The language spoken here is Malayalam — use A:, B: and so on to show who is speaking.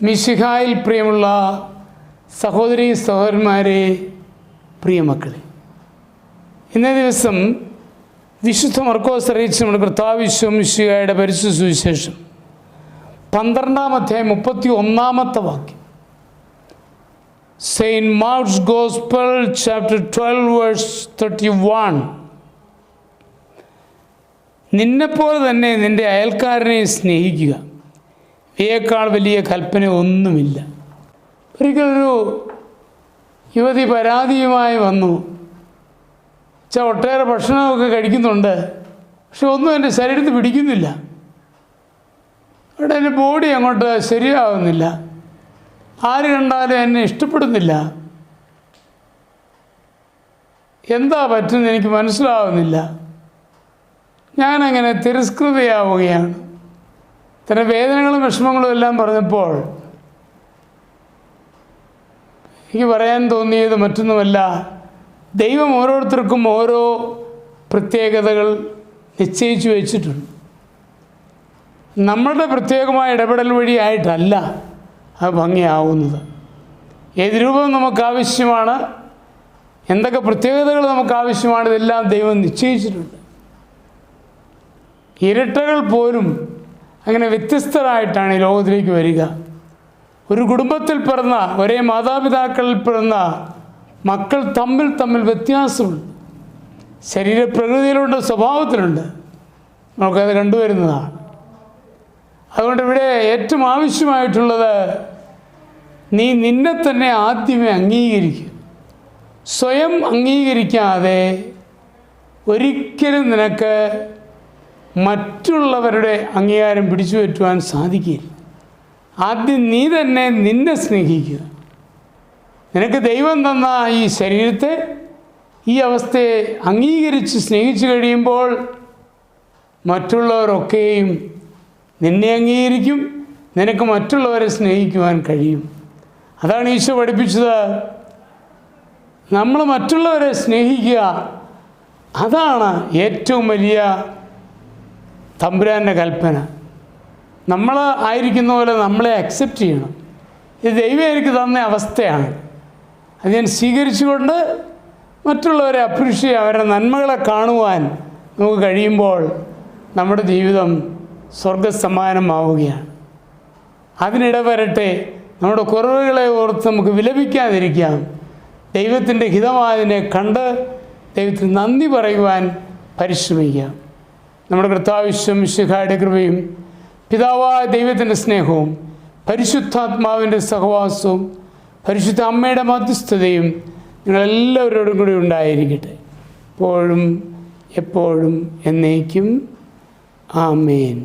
A: മിശിഹായിൽ പ്രിയമുള്ള സഹോദരീ സഹോദരന്മാരെ, പ്രിയമക്കളെ, ഇന്നേ ദിവസം വിശുദ്ധ മർക്കോസ് അറിയിച്ച നമ്മുടെ കർത്താവ് മിശിഹായുടെ പരിശുദ്ധ സുവിശേഷം 12-ാം അധ്യായം 31-ാമത്തെ വാക്യം. Saint Mark's gospel chapter 12 verse 31. നിന്നെപ്പോലെ തന്നെ നിൻ്റെ അയൽക്കാരനെ സ്നേഹിക്കുക, ഇയേക്കാൾ വലിയ കൽപ്പന ഒന്നുമില്ല. ഒരിക്കലൊരു യുവതി പരാതിയുമായി വന്നു. ഒട്ടേറെ ഭക്ഷണമൊക്കെ കഴിക്കുന്നുണ്ട്, പക്ഷെ ഒന്നും എൻ്റെ ശരീരത്തിൽ പിടിക്കുന്നില്ല. അവിടെ എൻ്റെ ബോഡി അങ്ങോട്ട് ശരിയാവുന്നില്ല, ആര് കണ്ടാലും എന്നെ ഇഷ്ടപ്പെടുന്നില്ല. എന്താ പറ്റുന്നത് എനിക്ക് മനസ്സിലാവുന്നില്ല. ഞാനങ്ങനെ തിരസ്കൃതയാവുകയാണ്. തൻ്റെ വേദനകളും വിഷമങ്ങളും എല്ലാം പറഞ്ഞപ്പോൾ എനിക്ക് പറയാൻ തോന്നിയത് മറ്റൊന്നുമല്ല, ദൈവം ഓരോരുത്തർക്കും ഓരോ പ്രത്യേകതകൾ നിശ്ചയിച്ചു വെച്ചിട്ടുണ്ട്. നമ്മളുടെ പ്രത്യേകമായ ഇടപെടൽ വഴിയായിട്ടല്ല അത് ഭംഗിയാവുന്നത്. ഏത് രൂപം നമുക്ക് ആവശ്യമാണ്, എന്തൊക്കെ പ്രത്യേകതകൾ നമുക്ക് ആവശ്യമാണ്, ഇതെല്ലാം ദൈവം നിശ്ചയിച്ചിട്ടുണ്ട്. ഇരട്ടകൾ പോലും അങ്ങനെ വ്യത്യസ്തരായിട്ടാണ് ഈ ലോകത്തിലേക്ക് വരിക. ഒരു കുടുംബത്തിൽ പിറന്ന, ഒരേ മാതാപിതാക്കളിൽ പിറന്ന മക്കൾ തമ്മിൽ വ്യത്യാസമുണ്ട്. ശരീരപ്രകൃതിയിലുണ്ട്, സ്വഭാവത്തിലുണ്ട്. നമുക്കത് കണ്ടുവരുന്നതാണ്. അതുകൊണ്ട് ഇവിടെ ഏറ്റവും ആവശ്യമായിട്ടുള്ളത്, നീ നിന്നെ തന്നെ ആദ്യമേ അംഗീകരിക്കുക. സ്വയം അംഗീകരിക്കാതെ ഒരിക്കലും നിനക്ക് മറ്റുള്ളവരുടെ അംഗീകാരം പിടിച്ചു പറ്റുവാൻ സാധിക്കില്ല. ആദ്യം നീ തന്നെ നിന്നെ സ്നേഹിക്കുക. നിനക്ക് ദൈവം തന്ന ഈ ശരീരത്തെ, ഈ അവസ്ഥയെ അംഗീകരിച്ച് സ്നേഹിച്ചു കഴിയുമ്പോൾ മറ്റുള്ളവരൊക്കെയും നിന്നെ അംഗീകരിക്കും, നിനക്ക് മറ്റുള്ളവരെ സ്നേഹിക്കുവാൻ കഴിയും. അതാണ് ഈശോ പഠിപ്പിച്ചത്. നമ്മൾ മറ്റുള്ളവരെ സ്നേഹിക്കുക, അതാണ് ഏറ്റവും വലിയ തമ്പുരാൻ്റെ കൽപ്പന. നമ്മൾ ആയിരിക്കുന്ന പോലെ നമ്മളെ അക്സെപ്റ്റ് ചെയ്യണം. ഇത് ദൈവം എനിക്ക് തന്ന അവസ്ഥയാണ്, അത് ഞാൻ സ്വീകരിച്ചുകൊണ്ട് മറ്റുള്ളവരെ അപ്രീഷിയേറ്റ്, അവരുടെ നന്മകളെ കാണുവാൻ നമുക്ക് കഴിയുമ്പോൾ നമ്മുടെ ജീവിതം സ്വർഗസമാനമാവുകയാണ്. അതിനിടവരട്ടെ, നമ്മുടെ കുറവുകളെ ഓർത്ത് നമുക്ക് വിലപിക്കാതിരിക്കാം. ദൈവത്തിൻ്റെ ഹിതമായതിനെ കണ്ട് ദൈവത്തിന് നന്ദി പറയുവാൻ പരിശ്രമിക്കാം. നമ്മുടെ കർത്താവ് മിശിഹായുടെ കൃപയും പിതാവായ ദൈവത്തിൻ്റെ സ്നേഹവും പരിശുദ്ധാത്മാവിൻ്റെ സഹവാസവും പരിശുദ്ധ അമ്മയുടെ മധ്യസ്ഥതയും നിങ്ങളെല്ലാവരോടും കൂടി ഉണ്ടായിരിക്കട്ടെ, എപ്പോഴും എപ്പോഴും എന്നേക്കും. ആമേൻ.